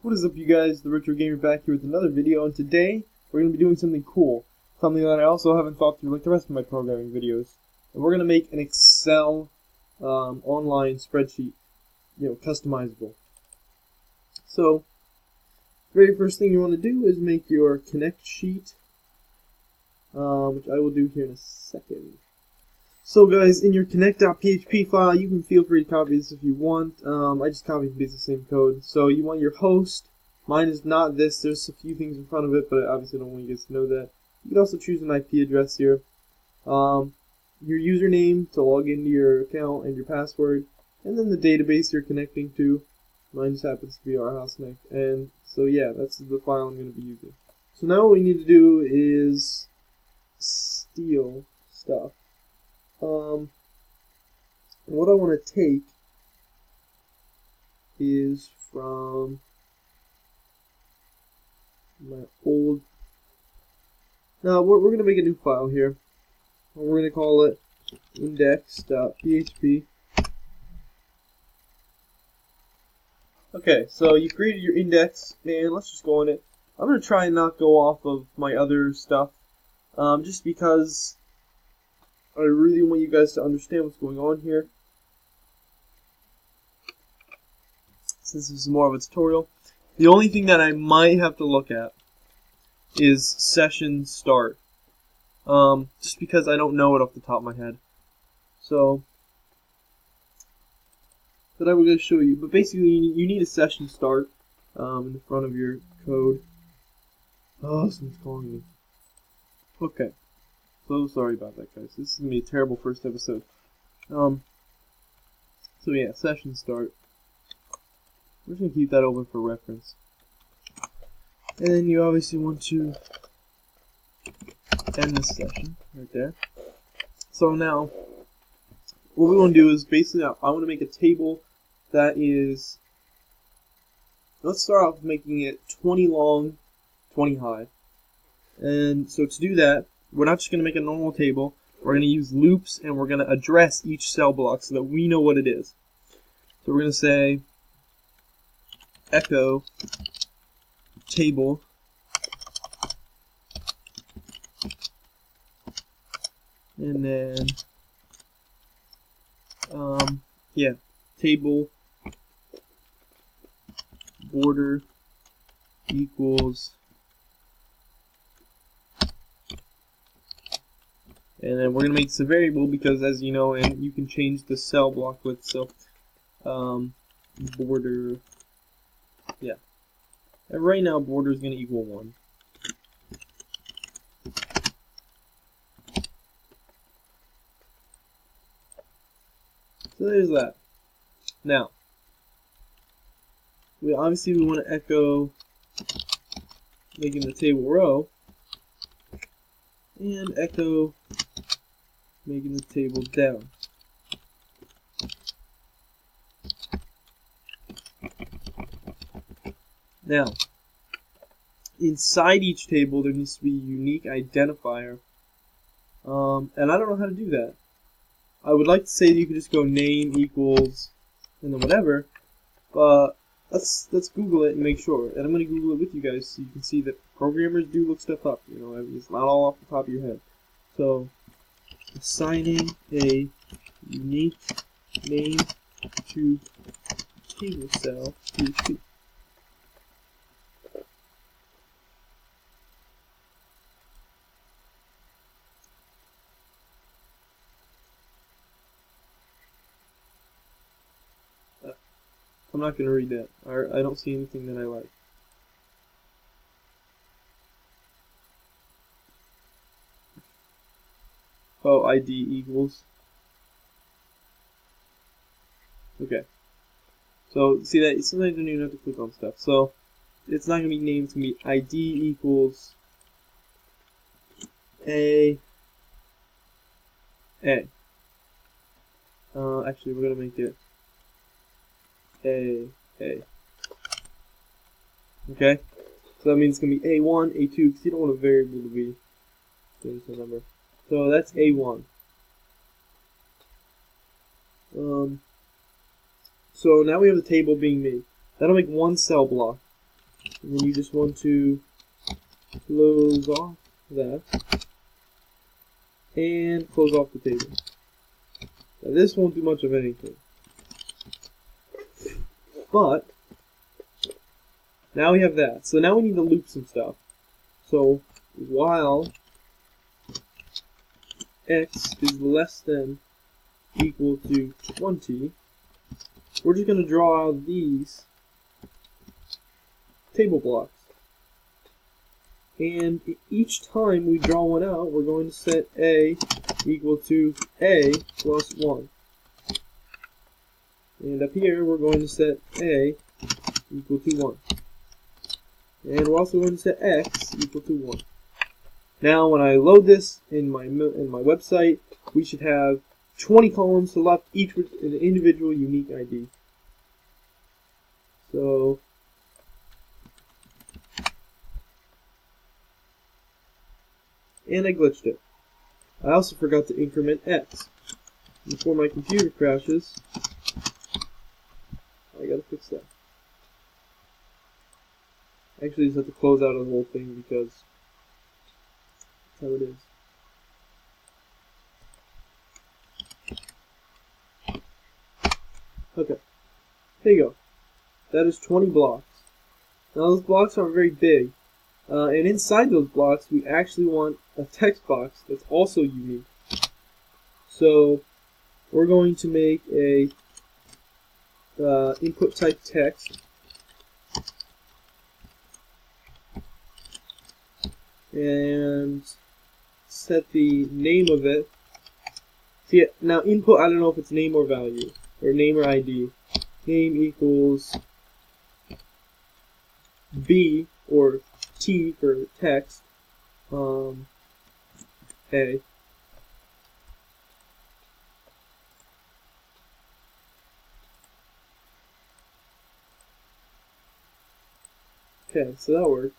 What is up, you guys? The Retro Gamer back here with another video, and today we're going to be doing something cool. Something that I also haven't thought through like the rest of my programming videos. And we're going to make an Excel online spreadsheet, customizable. So, very first thing you want to do is make your connect sheet, which I will do here in a second. So guys, in your connect.php file, you can feel free to copy this if you want. I just copy and paste the same code. So you want your host. Mine is not this. There's a few things in front of it, but I obviously don't want you guys to know that. You can also choose an IP address here. Your username to log into your account and your password. And then the database you're connecting to. Mine just happens to be our housenet. And so yeah, that's the file I'm going to be using. So now what we need to do is steal stuff. What I want to take is from my old. Now we're going to make a new file here. And we're going to call it index.php. Okay, so you created your index, and let's just go on it. I'm going to try and not go off of my other stuff, just because I really want you guys to understand what's going on here. Since this is more of a tutorial. The only thing that I might have to look at is session start. Just because I don't know it off the top of my head. So, but I will go show you. But basically, you need a session start in the front of your code. Oh, someone's calling me. Okay. So sorry about that, guys. This is going to be a terrible first episode. So yeah, session start. We're just going to keep that open for reference. And then you obviously want to end this session right there. So now, what we want to do is basically, I want to make a table that is, let's start off with making it 20 long, 20 high. And so to do that, we're not just going to make a normal table. We're going to use loops, and we're going to address each cell block so that we know what it is. So we're going to say echo table and then table border equals, and then we're going to make this a variable because, as you know, and you can change the cell block width. So border, yeah. And right now, border is going to equal 1. So there's that. Now, we want to echo making the table row, and echo making the table down. Now, inside each table there needs to be a unique identifier, and I don't know how to do that. I would like to say that you could just go name equals and then whatever, but let's Google it and make sure. And I'm going to Google it with you guys so you can see that programmers do look stuff up. It's not all off the top of your head. So, assigning a unique name to table cell P2. I'm not going to read that. I don't see anything that I like. Oh, ID equals. Okay. So, see that? Sometimes you don't even have to click on stuff. So, it's not going to be named, it's going to be ID equals A. Actually, we're going to make it A. Okay? So that means it's going to be A1, A2, because you don't want a variable to be just a number. So that's A1. So now we have the table being made. That'll make one cell block. And then you just want to close off that and close off the table. Now this won't do much of anything, but now we have that. So now we need to loop some stuff. So while x is less than equal to 20, we're just going to draw out these table blocks. And each time we draw one out, we're going to set a equal to a plus 1. And up here, we're going to set a equal to 1. And we're also going to set x equal to 1. Now, when I load this in my website, we should have 20 columns select each with an individual unique ID. So, and I glitched it. I also forgot to increment x. Before my computer crashes, I gotta fix that. Actually, I just have to close out the whole thing because that's how it is. Okay, there you go. That is 20 blocks. Now those blocks aren't very big, and inside those blocks we actually want a text box that's also unique. So we're going to make a input type text, and set the name of it. See, now input, I don't know if it's name or value, or name or ID. Name equals B, or T for text, A. Okay, so that worked.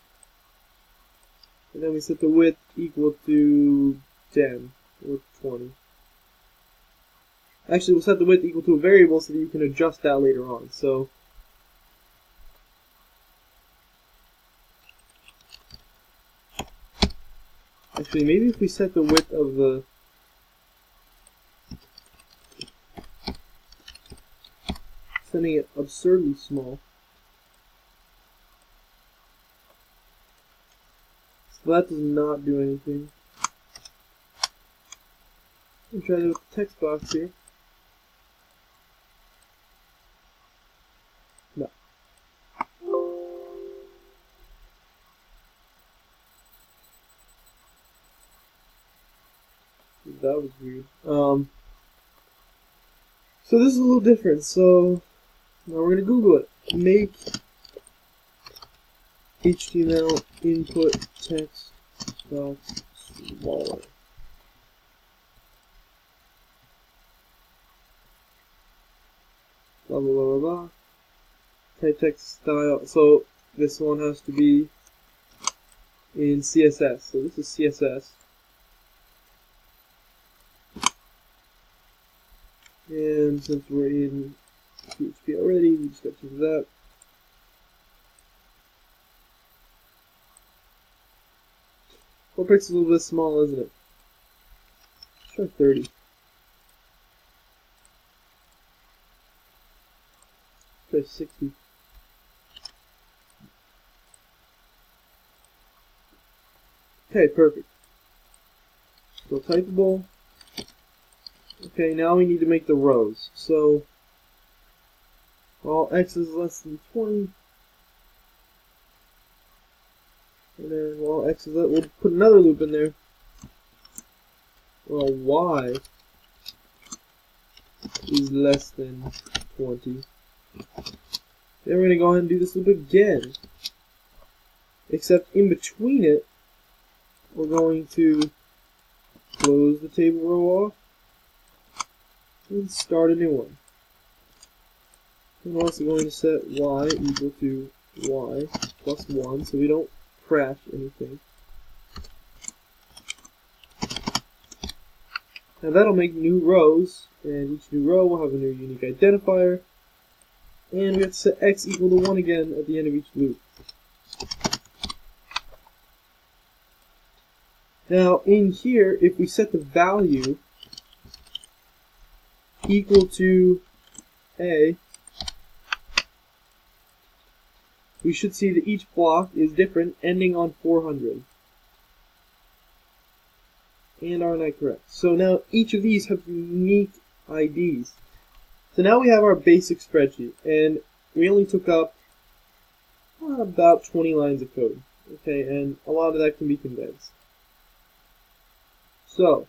And then we set the width equal to 10 or 20. Actually, we'll set the width equal to a variable so that you can adjust that later on. So actually, maybe if we set the width of the setting it absurdly small. So that does not do anything. Let me try to do the text box here. No. That was weird. So this is a little different. So now we're gonna Google it. Make HTML input text box smaller. Blah blah blah blah blah. Type text style. So this one has to be in CSS. So this is CSS. And since we're in PHP already, we just got to do that. Four pixels is a little bit small, isn't it? Let's try 30. Try 60. Okay, perfect. So typeable. Okay, now we need to make the rows. So while x is less than 20, and then while x is we'll put another loop in there. Well, y is less than 20. Then we're going to go ahead and do this loop again. Except in between it, we're going to close the table row off and start a new one. And we're also going to set y equal to y plus 1 so we don't crash anything. Now that'll make new rows, and each new row will have a new unique identifier. And we have to set x equal to 1 again at the end of each loop. Now in here, if we set the value equal to A, we should see that each block is different, ending on 400. And aren't I correct? So now each of these have unique IDs. So now we have our basic spreadsheet, and we only took up about 20 lines of code. Okay, and a lot of that can be condensed. So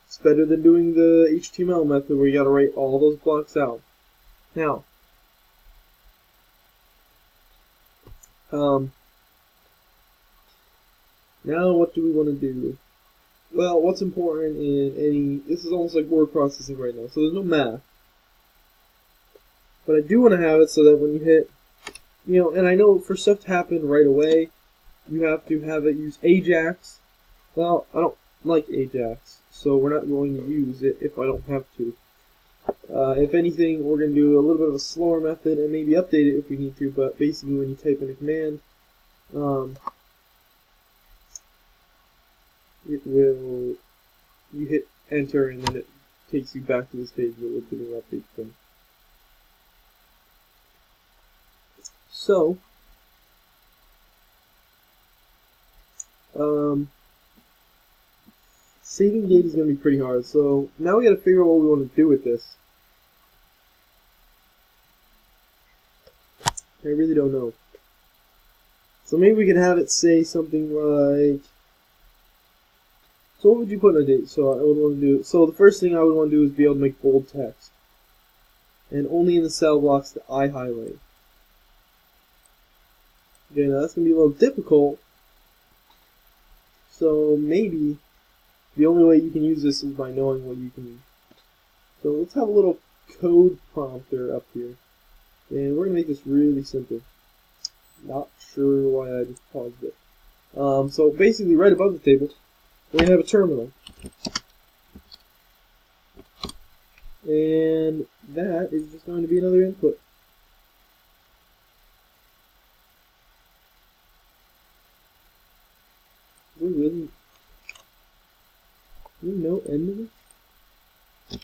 it's better than doing the HTML method where you gotta write all those blocks out. Now, now what do we want to do? Well, what's important in any, this is almost like word processing right now, so there's no math. But I do want to have it so that when you hit, and I know for stuff to happen right away, you have to have it use Ajax. Well, I don't like Ajax, so we're not going to use it if I don't have to. If anything, we're going to do a little bit of a slower method and maybe update it if we need to, but basically when you type in a command, it will, you hit enter and then it takes you back to this page where we're doing an update thing. So, saving data is going to be pretty hard, so now we got to figure out what we want to do with this. I really don't know. So maybe we could have it say something like, so what would you put in a date? So I would want to do, so the first thing I would want to do is be able to make bold text. And only in the cell blocks that I highlight. Okay, now that's going to be a little difficult. So maybe the only way you can use this is by knowing what you can. So let's have a little code prompter up here. And we're going to make this really simple. Not sure why I just paused it. So basically right above the table, we're going to have a terminal. And that is just going to be another input. Is there no end to this?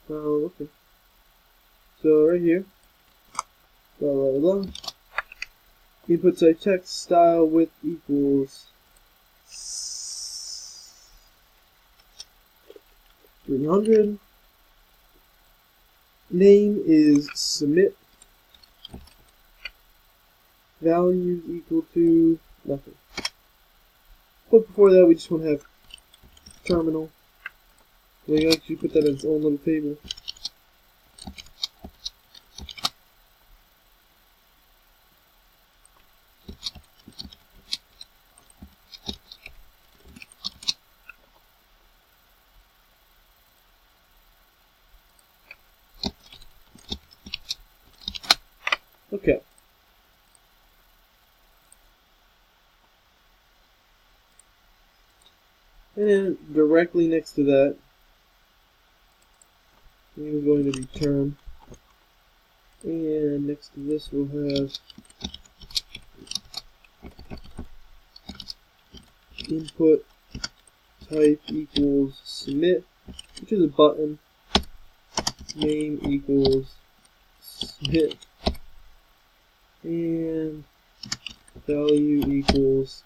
Oh, okay. So right here, blah blah blah. Input type text style width equals 300. Name is submit. Values equal to nothing. But before that, we just want to have terminal. We can actually put that in its own little table. Okay. And then directly next to that, we're going to be term. And next to this, we'll have input type equals submit, which is a button. Name equals submit. And value equals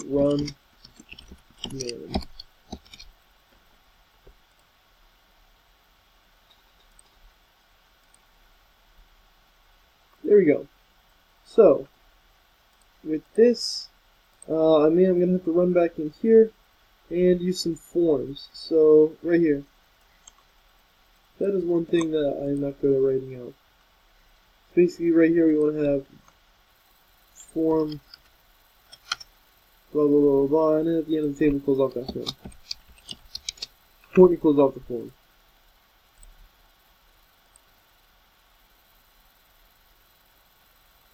run command. There we go. So with this, I'm going to have to run back in here and use some forms. So right here, that is one thing that I'm not good at writing out. Basically right here we want to have form blah blah blah blah, and then at the end of the table close off that form. Point close off the form.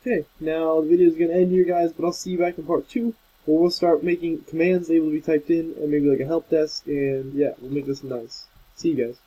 Okay, now the video is going to end here, guys, but I'll see you back in part 2, where we'll start making commands able to be typed in, and maybe like a help desk, and yeah, we'll make this nice. See you guys.